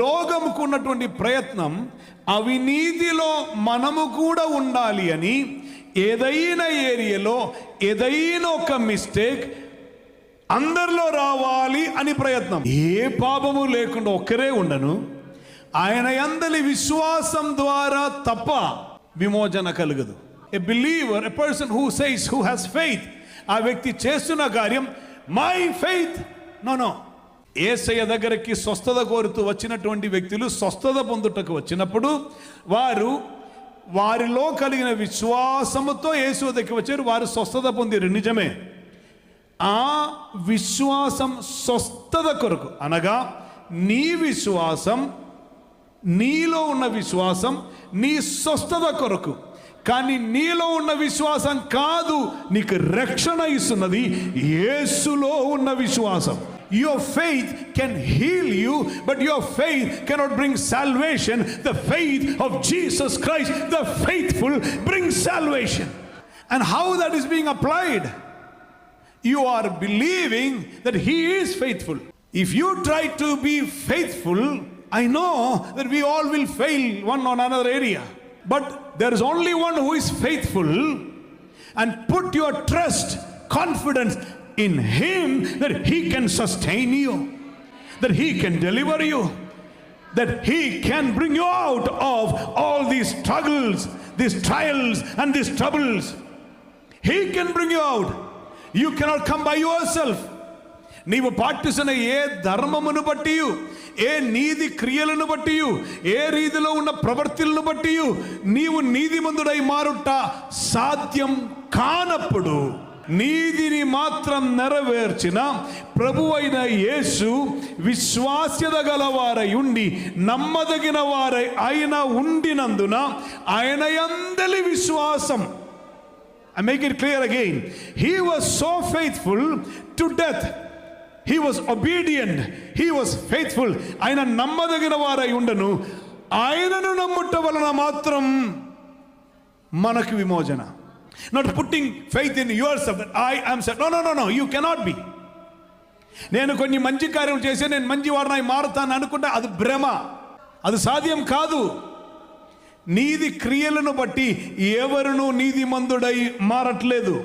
లోకముకు ఉన్నటువంటి ప్రయత్నం అవినీతిలో మనము కూడా ఉండాలి అని, ఏదైనా ఏరియాలో ఏదైనా ఒక మిస్టేక్ అందరిలో రావాలి అని ప్రయత్నం. ఏ పాపము లేకుండా ఒక్కరే ఉండను, ఆయన యందలి విశ్వాసం ద్వారా తప్ప విమోచన కలుగదు. A believer, a person who says, who has faith, ఆ వ్యక్తి చేస్తున్న కార్యం మై ఫెయిత్. నో, యేసయ్య దగ్గరికి స్వస్థత కోరుతూ వచ్చినటువంటి వ్యక్తులు స్వస్థత పొందుటకు వచ్చినప్పుడు వారిలో కలిగిన విశ్వాసముతో యేసు దగ్గరికి వచ్చారు. వారు స్వస్థత పొందిరు, నిజమే. ఆ విశ్వాసం స్వస్థత కొరకు, అనగా నీ విశ్వాసం, నీలో ఉన్న విశ్వాసం నీ స్వస్థత కొరకు. కానీ నీలో ఉన్న విశ్వాసం కాదు నీకు రక్షణ ఇస్తున్నది, యేసులో ఉన్న విశ్వాసం. Your faith can heal you, but your faith cannot bring salvation. The faith of Jesus Christ, the faithful, brings salvation. And how that is being applied? You are believing that He is faithful. If you try to be faithful, I know that we all will fail one or another area. But there is only one who is faithful, and put your trust, confidence in Him, that He can sustain you, that He can deliver you, that He can bring you out of all these struggles, these trials and these troubles. He can bring you out. You cannot come by yourself. నీవు పాటిస్తున్న ఏ ధర్మమును బట్టి, ఏ నీతి క్రియలను బట్టి, ఏ రీతిలో ఉన్న ప్రవర్తనలను బట్టి నీవు నీతిమంతుడై మారుట సాధ్యం కానప్పుడు, నీతిని మాత్రం నెరవేర్చిన ప్రభువైన యేసు విశ్వాస్యత గలవారై ఉండి నమ్మదగిన వారై ఆయన ఉండినందున ఆయన యందలి విశ్వాసం, I make it clear again, He was so faithful to death. He was obedient, He was faithful. ఆయన నమ్మదగిన వారై ఉండను, ఆయనను నమ్ముట వలన మాత్రం మనకు విమోచన. Not putting faith in yourself that I am saved. No, you cannot be. నేను కొన్ని మంచి కార్యలు చేసి నేను మంచివాడినై మారుతాను అనుకుంటే అది భ్రమ, అది సాధ్యం కాదు. నీతి క్రియలను బట్టి ఎవరునూ నీతిమంతుడై మారట్లేదు.